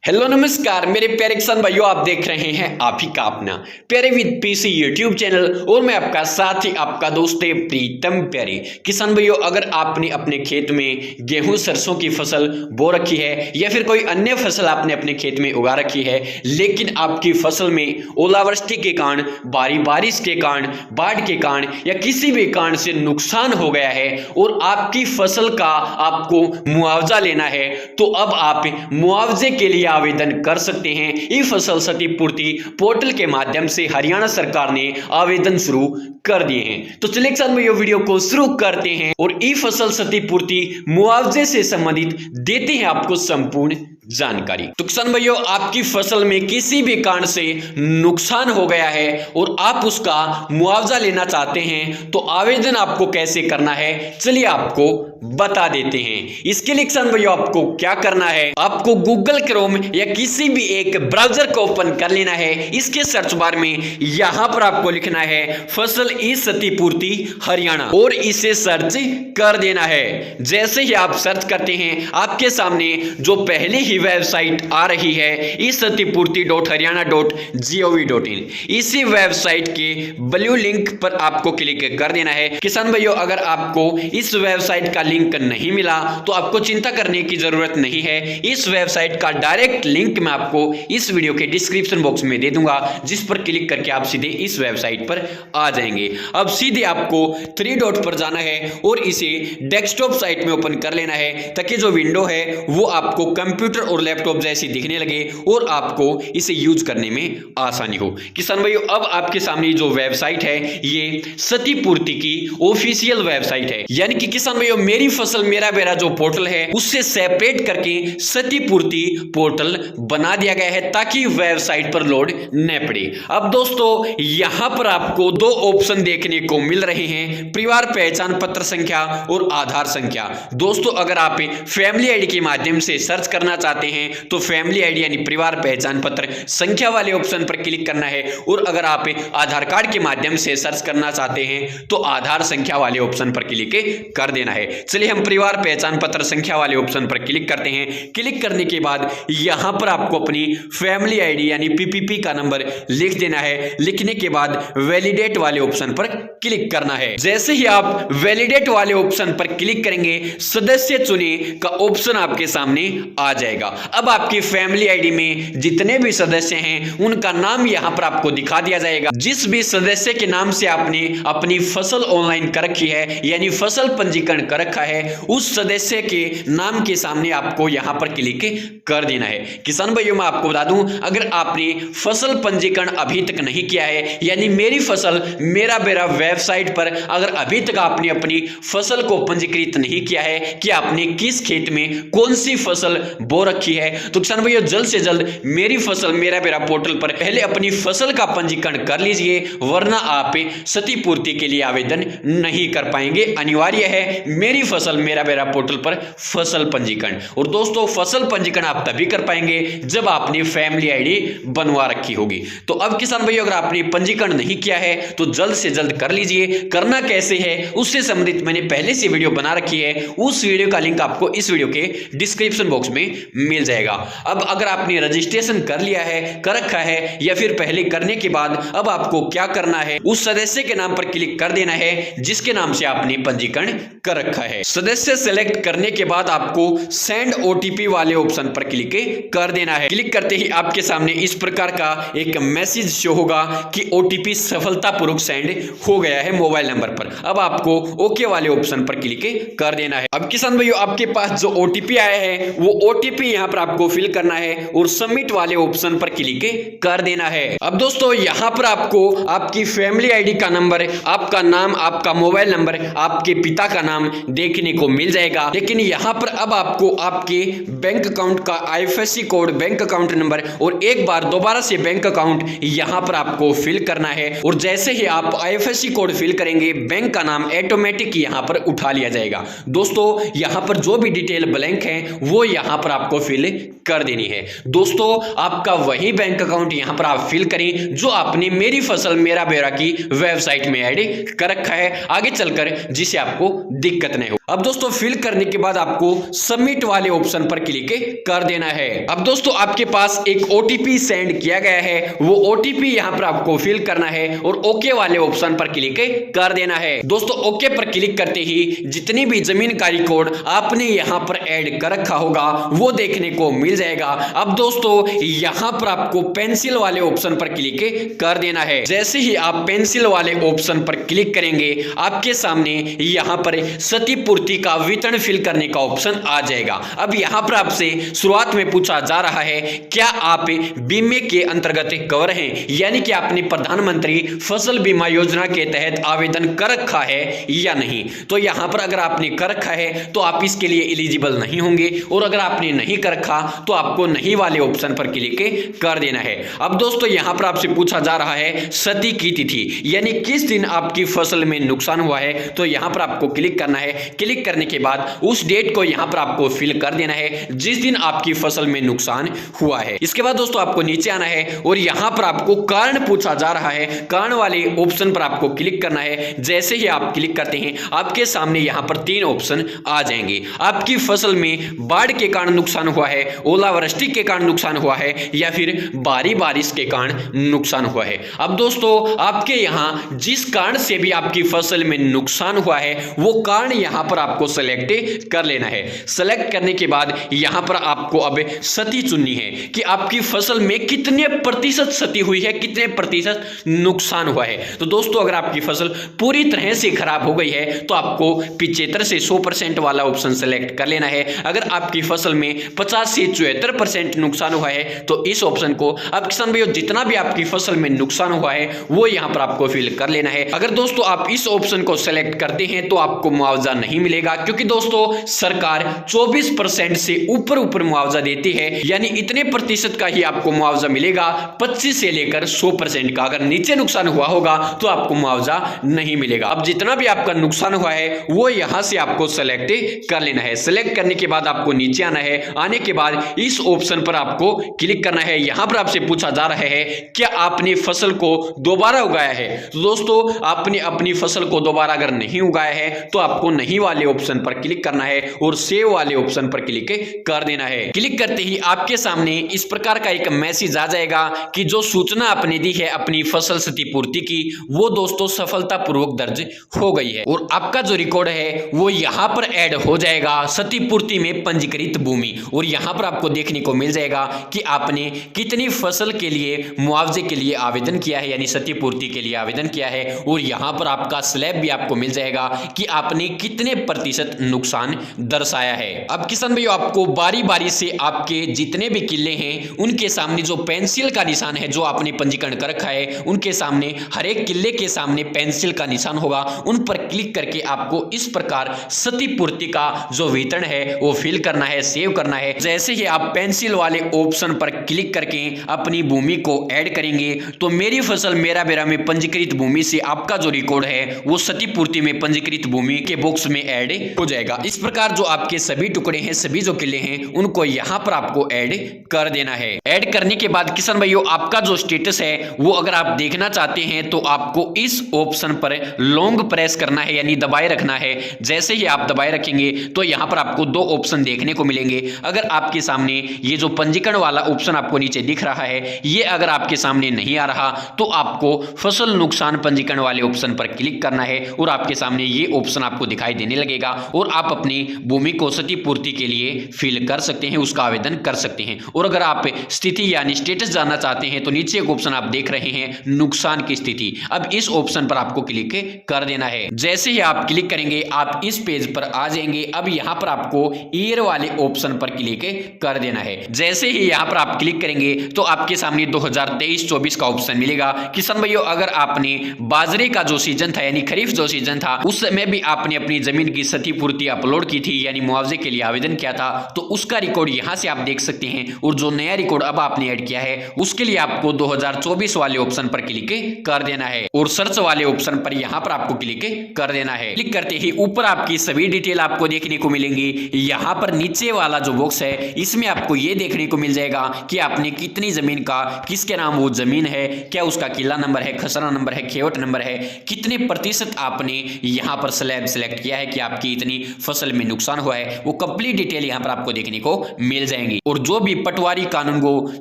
Hello नमस्कार मेरे प्यारे किसान भाइयों, आप देख रहे हैं आप ही का अपना प्यारे विद पीसी यूट्यूब चैनल और मैं आपका साथ ही आपका दोस्त प्रीतम प्यारे। किसान भाइयों, अगर आपने अपने खेत में गेहूं सरसों की फसल बो रखी है या फिर कोई अन्य फसल आपने अपने खेत में उगा रखी है, लेकिन आपकी फसल में ओलावृष्टि के कारण, भारी बारिश के कारण, बाढ़ के कारण या किसी भी कारण से नुकसान हो गया है और आपकी फसल का आपको मुआवजा लेना है, तो अब आप मुआवजे के लिए आवेदन कर सकते हैं। ई फसल क्षतिपूर्ति पोर्टल के माध्यम से हरियाणा सरकार ने आवेदन शुरू कर दिए हैं। तो चलिए किसान भाइयों, वीडियो को शुरू करते हैं और ई फसल क्षतिपूर्ति मुआवजे से संबंधित देते हैं आपको संपूर्ण जानकारी। तो किसान भाइयों, आपकी फसल में किसी भी कारण से नुकसान हो गया है और आप उसका मुआवजा लेना चाहते हैं, तो आवेदन आपको कैसे करना है चलिए आपको बता देते हैं। इसके लिए किसान भाइयों, आपको क्या करना है, आपको गूगल क्रोम या किसी भी एक ब्राउजर को ओपन कर लेना है। इसके सर्च बार में यहां पर आपको लिखना है फसल ई क्षतिपूर्ति हरियाणा और इसे सर्च कर देना है। जैसे ही आप सर्च करते हैं, आपके सामने जो पहले ही वेबसाइट आ रही है ई-क्षतिपूर्ति.हरियाणा.gov.in, इसी वेबसाइट के ब्लू लिंक पर आपको क्लिक कर देना है। किसान भाइयों, अगर आपको इस वेबसाइट का लिंक नहीं मिला तो आपको चिंता करने की जरूरत नहीं है। इस वेबसाइट का डायरेक्ट लिंक मैं आपको इस वीडियो के डिस्क्रिप्शन बॉक्स में दे दूंगा, जिस पर क्लिक करके आप सीधे इस वेबसाइट पर आ जाएंगे। अब सीधे आपको 3 डॉट पर जाना है और इसे डेस्कटॉप साइट में ओपन कर लेना है, ताकि जो विंडो है वो आपको कंप्यूटर और लैपटॉप जैसी दिखने लगे और आपको इसे यूज करने में आसानी हो। किसान भाइयों, अब आपके सामने जो वेबसाइट है ये क्षतिपूर्ति की ऑफिशियल वेबसाइट है, यानी कि किसान भाइयों मेरी फसल मेरा बेरा जो पोर्टल है उससे सेपरेट करके क्षतिपूर्ति पोर्टल बना दिया गया है, ताकि वेबसाइट पर लोड न पड़े। अब दोस्तों, यहां पर आपको 2 ऑप्शन देखने को मिल रहे हैं, परिवार पहचान पत्र संख्या और आधार संख्या। दोस्तों, अगर आप फैमिली आईडी के माध्यम से सर्च करना चाहते हैं तो फैमिली आईडी यानी परिवार पहचान पत्र संख्या वाले ऑप्शन पर क्लिक करना है, और अगर आप आधार कार्ड के माध्यम से सर्च करना चाहते हैं तो आधार संख्या वाले ऑप्शन पर क्लिक कर देना है। चलिए हम परिवार पहचान पत्र संख्या वाले ऑप्शन पर क्लिक करते हैं। क्लिक करने के बाद यहां पर आपको अपनी फैमिली आईडी यानी पीपीपी का नंबर लिख देना है। लिखने के बाद वैलिडेट वाले ऑप्शन पर क्लिक करना है। जैसे ही आप वैलिडेट वाले ऑप्शन पर क्लिक करेंगे, सदस्य चुने का ऑप्शन आपके सामने आ जाएगा। अब आपकी फैमिली आईडी में जितने भी सदस्य हैं उनका नाम यहां पर आपको दिखा दिया जाएगा। जिस भी सदस्य के नाम से आपने अपनी फसल ऑनलाइन कर रखी है यानी फसल पंजीकरण कर रखा है, उस सदस्य के नाम के सामने आपको यहां पर क्लिक कर देना है। किसान भाइयों, मैं आपको बता दूं, अगर आपने फसल पंजीकरण अभी तक नहीं किया है यानी मेरी फसल मेरा बेरा वेबसाइट पर अगर अभी तक आपने अपनी फसल को पंजीकृत नहीं किया है कि आपने किस खेत में कौन सी फसल बो रखी है, तो किसान भाइयों जल्द से जल्द मेरी फसल मेरा बेरा पोर्टल पर पहले अपनी फसल का पंजीकरण कर लीजिए, वरना आप क्षतिपूर्ति के लिए आवेदन नहीं कर पाएंगे। अनिवार्य है मेरी फसल मेरा बेरा पोर्टल पर फसल पंजीकरण। और दोस्तों, फसल पंजीकरण आप तभी कर पाएंगे जब आपने फैमिली आईडी बनवा रखी होगी। तो अब किसान भाइयों, अगर आपने पंजीकरण नहीं किया है तो जल्द से जल्द कर लीजिए। करना कैसे है उससे संबंधित मैंने पहले से वीडियो बना रखी है, उस वीडियो का लिंक आपको इस वीडियो के डिस्क्रिप्शन बॉक्स में मिल जाएगा। अब अगर आपने रजिस्ट्रेशन कर लिया है, कर रखा है या फिर पहले करने के बाद अब आपको क्या करना है, उस सदस्य के नाम पर क्लिक कर देना है जिसके नाम से आपने पंजीकरण कर रखा है। सदस्य सेलेक्ट करने के बाद आपको सेंड ओटीपी वाले ऑप्शन पर क्लिक कर देना है। क्लिक करते ही आपके सामने इस प्रकार का एक मैसेज शो होगा कि ओटीपी सफलतापूर्वक सेंड हो गया है मोबाइल नंबर पर। अब आपको ओके वाले ऑप्शन पर क्लिक कर देना है। अब किसान भाइयों, आपके पास जो ओटीपी आया है वो ओटीपी यहां पर आपको फिल करना है और सबमिट वाले ऑप्शन पर क्लिक कर देना है। अब दोस्तों, यहां पर आपको आपकी फैमिली आईडी का नंबर, आपका नाम, आपका मोबाइल नंबर, आपके पिता का नाम देखने को मिल जाएगा, लेकिन यहां पर अब आपको आपके बैंक अकाउंट का IFSC code, bank account number और एक बार दोबारा से बैंक अकाउंट यहां पर आपको फिल करना है। और जैसे ही आप आईएफएससी कोड फिल करेंगे, बैंक का नाम ऑटोमेटिक यहां पर उठा लिया जाएगा। दोस्तों, यहां पर जो भी डिटेल ब्लैंक है वो यहां पर आपको फिल कर देनी है। दोस्तों आपका वही बैंक अकाउंट यहां पर आप फिल करें जो आपने मेरी फसल मेरा ब्यौरा की वेबसाइट में ऐड कर रखा है आगे चलकर, जिससे आपको दिक्कत नहीं हो। अब दोस्तों फिल करने के बाद आपको सबमिट वाले ऑप्शन पर क्लिक कर देना है। अब दोस्तों आपके पास एक ओटीपी सेंड किया गया है, वो ओटीपी यहां पर आपको फिल करना है और ओके वाले ऑप्शन पर क्लिक कर देना है। दोस्तों ओके पर क्लिक करते ही जितनी भी जमीन का रिकॉर्ड आपने यहां पर ऐड कर रखा होगा वो देखने को मिल जाएगा। अब दोस्तों यहां पर आपको पेंसिल वाले ऑप्शन पर क्लिक कर देना है। जैसे ही आप पेंसिल वाले ऑप्शन पर क्लिक करेंगे आपके सामने यहां पर क्षतिपूर्ति का वितरण फिल करने का ऑप्शन आ जाएगा। अब यहां पर आपसे शुरुआत में पूछा जा रहा है क्या आप बीमे के अंतर्गत कवर हैं, यानी कि आपने प्रधानमंत्री फसल बीमा योजना के तहत आवेदन कर रखा है या नहीं। तो यहां पर अगर आपने कर रखा है तो आप इसके लिए एलिजिबल नहीं होंगे, और अगर आपने नहीं कर रखा तो आपको नहीं वाले ऑप्शन पर क्लिक कर देना है। अब दोस्तों यहां पर आपसे पूछा जा रहा है क्षति की तिथि, यानी किस दिन आपकी फसल में नुकसान हुआ है, तो यहां पर आपको क्लिक करना है। क्लिक करने के बाद उस डेट को यहां पर आपको फिल कर देना है जिस दिन आपकी फसल में नुकसान हुआ है। इसके बाद दोस्तों आपको नीचे आना है और यहां पर आपको कारण पूछा जा रहा है, कारण वाले ऑप्शन पर आपको क्लिक करना है। जैसे ही आप क्लिक करते हैं आपके सामने यहां पर 3 ऑप्शन आ जाएंगे। आपकी फसल में बाढ़ के कारण नुकसान हुआ है, ओलावृष्टि के कारण नुकसान हुआ है, या फिर भारी बारिश के कारण नुकसान हुआ है। अब दोस्तों आपके यहां जिस कारण से भी आपकी फसल में नुकसान हुआ है वो कारण यहां पर आपको सेलेक्ट कर लेना है। सेलेक्ट करने के बाद यहां पर आपको अब क्षति चुननी है कि आपकी फसल में कितने प्रतिशत क्षति हुई है, कितने प्रतिशत नुकसान हुआ है। तो दोस्तों अगर आपकी फसल पूरी तरह से खराब हो गई है तो आपको 75 से 100% वाला ऑप्शन सेलेक्ट कर लेना है। अगर आपकी फसल में 50 से 74% नुकसान हुआ है तो इस ऑप्शन को, अब किसान भाइयों जितना भी आपकी फसल में नुकसान हुआ है वो यहां पर आपको फिल कर लेना है। अगर दोस्तों आप इस ऑप्शन को सेलेक्ट करते हैं तो आपको मुआवजा नहीं मिलेगा, क्योंकि दोस्तों सरकार 24% से ऊपर मुआवजा देती है, यानी इतने प्रतिशत का ही आपको मुआवजा मिलेगा, 25 से लेकर 100% का। अगर नीचे नुकसान हुआ होगा तो आपको मुआवजा नहीं मिलेगा। अब जितना भी आपका नुकसान हुआ है वो यहां से आपको सेलेक्ट कर लेना है। सेलेक्ट करने के बाद आपको नीचे आना है। आने के बाद इस ऑप्शन पर आपको क्लिक करना है। यहां पर आपसे पूछा जा रहा है क्या आपने फसल को दोबारा उगाया है। तो दोस्तों आपने अपनी फसल को दोबारा अगर नहीं उगाया है तो आपको नहीं वाले ऑप्शन पर क्लिक करना है और सेव वाले ऑप्शन पर क्लिक कर देना है। क्लिक करते ही आपके सामने इस प्रकार का एक मैसेज आ जाएगा कि जो सूचना आपने दी है अपनी फसल क्षतिपूर्ति की वो दोस्तों सफलतापूर्वक दर्ज हो गई है और आपका जो रिकॉर्ड है वो यहां पर ऐड हो जाएगा क्षतिपूर्ति में पंजीकृत भूमि। और यहां पर आपको देखने को मिल जाएगा कि आपने कितनी फसल के लिए मुआवजे के लिए आवेदन किया है, यानी क्षतिपूर्ति के लिए आवेदन किया है, और यहां पर आपका स्लैब भी आपको मिल जाएगा कि आपने कितने प्रतिशत नुकसान दर्शाया है। अब किसान भाइयों आपको बारी बारी से आपके जितने भी किले हैं उनके सामने जो पेंसिल का निशान है जो आपने पंजीकरण कर रखा है उनके सामने हर एक किले के सामने पेंसिल का निशान होगा, उन पर क्लिक करके आपको इस प्रकार क्षतिपूर्ति का जो वितरण है वो फिल करना है, सेव करना है। जैसे ही आप पेंसिल वाले ऑप्शन पर क्लिक करके अपनी भूमि को ऐड करेंगे तो मेरी फसल मेरा ब्यौरा में पंजीकृत भूमि से आपका जो रिकॉर्ड है वो क्षतिपूर्ति में पंजीकृत भूमि के बॉक्स में ऐड हो जाएगा। इस प्रकार जो आपके सभी टुकड़े हैं, सभी जो किले हैं उनको यहां पर आपको ऐड कर देना है। ऐड करने के बाद किसान भाइयों आपका जो स्टेटस है वो अगर आप देखना चाहते हैं तो आपको इस ऑप्शन पर लॉन्ग प्रेस करना है, यानी दबाए रखना है। जैसे ही आप दबाए रखेंगे तो यहां पर आपको 2 ऑप्शन देखने को मिलेंगे। अगर आपके सामने ये जो पंजीकरण वाला ऑप्शन आपको नीचे दिख रहा है ये अगर आपके सामने नहीं आ रहा तो आपको फसल नुकसान पंजीकरण वाले ऑप्शन पर क्लिक करना है और आपके सामने ये ऑप्शन आपको दिखाई देने लगेगा और आप अपनी भूमि को क्षतिपूर्ति के लिए फिल कर सकते हैं, उसका आवेदन कर सकते हैं। और अगर आप स्थिति यानी स्टेटस जानना चाहते हैं तो नीचे एक ऑप्शन आप देख रहे हैं नुकसान की स्थिति। अब इस ऑप्शन पर आपको क्लिक कर देना है। जैसे ही आप क्लिक करेंगे आप इस पेज पर आ जाएंगे। अब यहां पर आपको ईयर वाले ऑप्शन पर क्लिक कर देना है। जैसे ही यहां पर आप क्लिक करेंगे तो आपके सामने 2023-24 का ऑप्शन मिलेगा। किसान भाइयों अगर आपने बाजरे का जो सीजन था यानी खरीफ जो सीजन था उस समय भी आपने अपनी जमीन की क्षतिपूर्ति अपलोड की थी यानी मुआवजे के लिए आवेदन किया था तो उसका रिकॉर्ड यहां से आप देख सकते हैं। और जो नया रिकॉर्ड अब आपने ऐड किया है उसके लिए आपको 2024 वाले ऑप्शन पर क्लिक कर देना है और सर्च वाले ऑप्शन पर यहां पर आपको क्लिक कर देना है। क्लिक करते ही ऊपर आपकी सभी डिटेल आपको देखने को मिलेंगी। यहां पर नीचे वाला जो बॉक्स है, इसमें आपको ये देखने को मिल जाएगा कि आपने कितनी जमीन का, किसके नाम वो जमीन है, क्या उसका किला नंबर है, खसरा नंबर है, खेवट नंबर है, कितने प्रतिशत आपने यहाँ पर स्लैब सिलेक्ट किया है कि आपकी इतनी फसल में नुकसान हुआ है, वो कंप्लीट डिटेल यहाँ पर आपको देखने को मिल जाएंगी। और जो भी पटवारी कानून को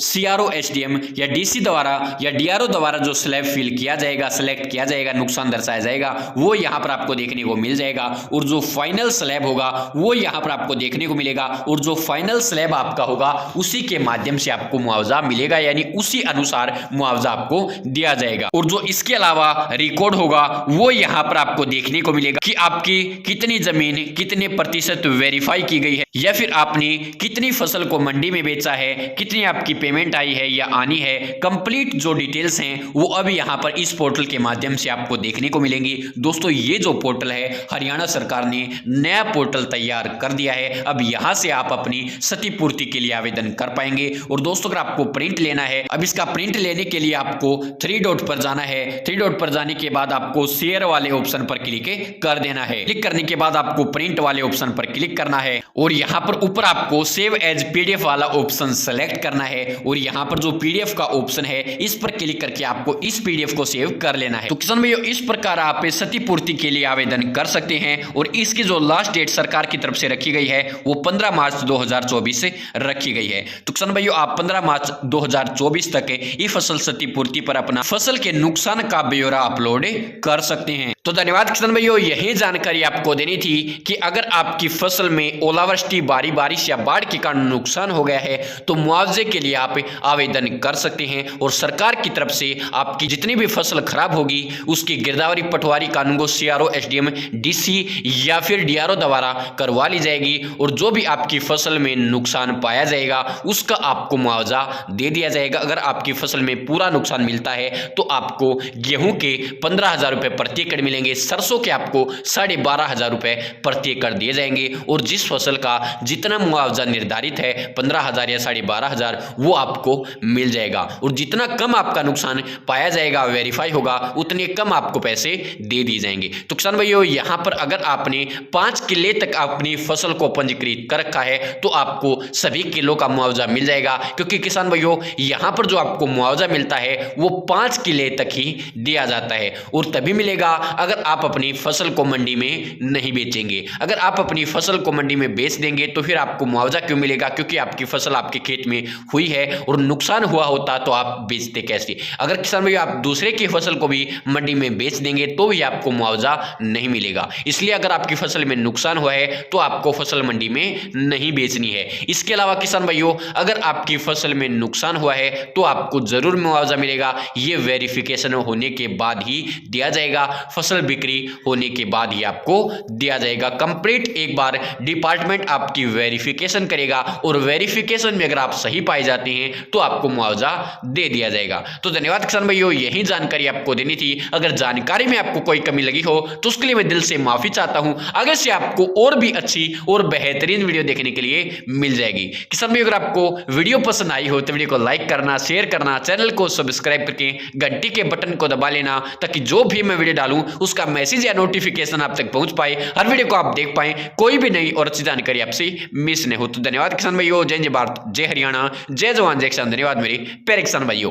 सीआरओ, एसडीएम या डीसी द्वारा या डीआरओ द्वारा जो स्लैब फिल किया जाएगा, सिलेक्ट किया जाएगा, नुकसान दर्शाया जाएगा, वो यहाँ पर आपको देखने को मिल जाएगा। और जो फाइनल स्लैब होगा वो यहाँ पर आपको देखने को मिलेगा। और जो फाइनल स्लैब आपका होगा उसी के माध्यम से आपको मुआवजा मिलेगा, यानी उसी अनुसार मुआवजा आपको दिया जाएगा। और जो इसके अलावा रिकॉर्ड होगा वो यहाँ पर आपको देखने को मिलेगा कि आपकी कितनी जमीन कितने प्रतिशत वेरीफाई की गई है, या फिर आपने कितनी फसल को मंडी में बेचा है, कितनी आपकी पेमेंट आई है या आनी है। कंप्लीट जो डिटेल्स हैं वो अब यहाँ पर इस पोर्टल के माध्यम से आपको देखने को मिलेंगी। दोस्तों ये जो पोर्टल है, हरियाणा सरकार ने नया पोर्टल तैयार कर दिया है। अब यहाँ से आप अपनी क्षतिपूर्ति के लिए आवेदन कर पाएंगे। और दोस्तों अगर आपको प्रिंट लेना है, अब इसका प्रिंट लेने के लिए आपको 3 डॉट पर जाना है। 3 डॉट पर जाने के बाद आपको शेयर वाले ऑप्शन पर क्लिक कर देना है। क्लिक करने के बाद आपको प्रिंट वाले ऑप्शन पर क्लिक करना है और यहाँ पर ऊपर आपको सेव एज पीडीएफ वाला ऑप्शन सेलेक्ट करना है। और यहाँ पर जो पीडीएफ का ऑप्शन है इस पर क्लिक करके आपको इस पीडीएफ को सेव कर लेना है। तो किसान भाइयों इस प्रकार आप क्षतिपूर्ति के लिए आवेदन कर सकते हैं। और इसकी जो लास्ट डेट सरकार की तरफ से रखी गई है वो 15 मार्च 2024 से रखी गई है। तो किसान भाइयों आप 15 मार्च 2024 तक ई फसल क्षतिपूर्ति पर अपना फसल के नुकसान का ब्यौरा अपलोड कर सकते हैं। तो धन्यवाद किसान भाइयों, यही जानकारी आपको देनी थी कि अगर आपकी फसल में ओलावृष्टि, भारी बारिश या बाढ़ के कारण नुकसान हो गया है तो मुआवजे के लिए आप आवेदन कर सकते हैं। और सरकार की तरफ से आपकी जितनी भी फसल खराब होगी उसकी गिरदावरी पटवारी कानून को सीआरओ, एसडीएम, डीसी या फिर डीआरओ द्वारा करवा ली जाएगी। और जो भी आपकी फसल में नुकसान पाया जाएगा उसका आपको मुआवजा दे दिया जाएगा। अगर आपकी फसल में पूरा नुकसान मिलता है तो आपको गेहूं के 15,000 रुपए प्रति एकड़ मिलेंगे, सरसों के आपको 12,500 रुपए प्रति एकड़ दिए जाएंगे। और जिस फसल का जितना मुआवजा निर्धारित है 15,000 या 12,500 वो आपको मिल जाएगा। और जितना कम आपका नुकसान पाया जाएगा, वेरीफाई होगा, उतने कम आपको पैसे दे दिए जाएंगे। तो किसान भाइयों यहाँ पर अगर आपने 5 किले तक अपनी फसल को पंजीकृत कर रखा है तो आपको सभी किलो का मुआवजा मिल जाएगा। क्योंकि किसान भाइयों यहाँ पर जो आपको मुआवजा मिलता है वो 5 किले तक ही दिया जाता है। और तभी मिलेगा अगर आप अपनी फसल को मंडी में नहीं बेचेंगे। अगर आप अपनी फसल को मंडी में बेच देंगे तो फिर आपको मुआवजा क्यों मिलेगा? क्योंकि आपकी फसल आपके खेत में हुई है और नुकसान हुआ होता तो आप बेचते कैसे? अगर किसान भाई आप दूसरे की फसल को भी मंडी में बेच देंगे तो भी आपको मुआवजा नहीं मिलेगा। इसलिए अगर आपकी फसल में नुकसान हुआ है तो आपको फसल मंडी में नहीं बेचनी है। इसके अलावा किसान भाइयों अगर आपकी फसल में नुकसान हुआ है तो आपको जरूर मुआवजा मिलेगा। ये वेरिफिकेशन होने के बाद ही दिया जाएगा, फसल बिक्री होने के बाद ही आपको दिया जाएगा। कंप्लीट एक बार डिपार्टमेंट आपकी वेरिफिकेशन करेगा और वेरिफिकेशन में अगर आप सही पाए जाते हैं तो आपको मुआवजा दे दिया जाएगा। तो धन्यवाद किसान भाइयों, यही जानकारी आपको देनी थी। अगर जानकारी में आपको कोई कमी लगी हो तो उसके लिए मैं दिल से माफी चाहता हूं। आगे से आपको और भी अच्छी और बेहतरीन वीडियो देखने के लिए मिल जाएगी। किसान भाइयों अगर आपको वीडियो पसंद आई हो तो वीडियो को लाइक करना, शेयर करना, चैनल को सब्सक्राइब करके घंटी के बटन को दबा लेना ताकि जो भी मैं वीडियो डालूं उसका मैसेज या नोटिफिकेशन आप तक पहुंच पाए, हर वीडियो को आप देख पाए, कोई भी नई और अच्छी जानकारी आपसे मिस नहीं हो। तो धन्यवाद किसान भाइयों, जय जय भारत, जय हरियाणा, जय जवान जय किसान। धन्यवाद मेरे प्यारे किसान भाइयों।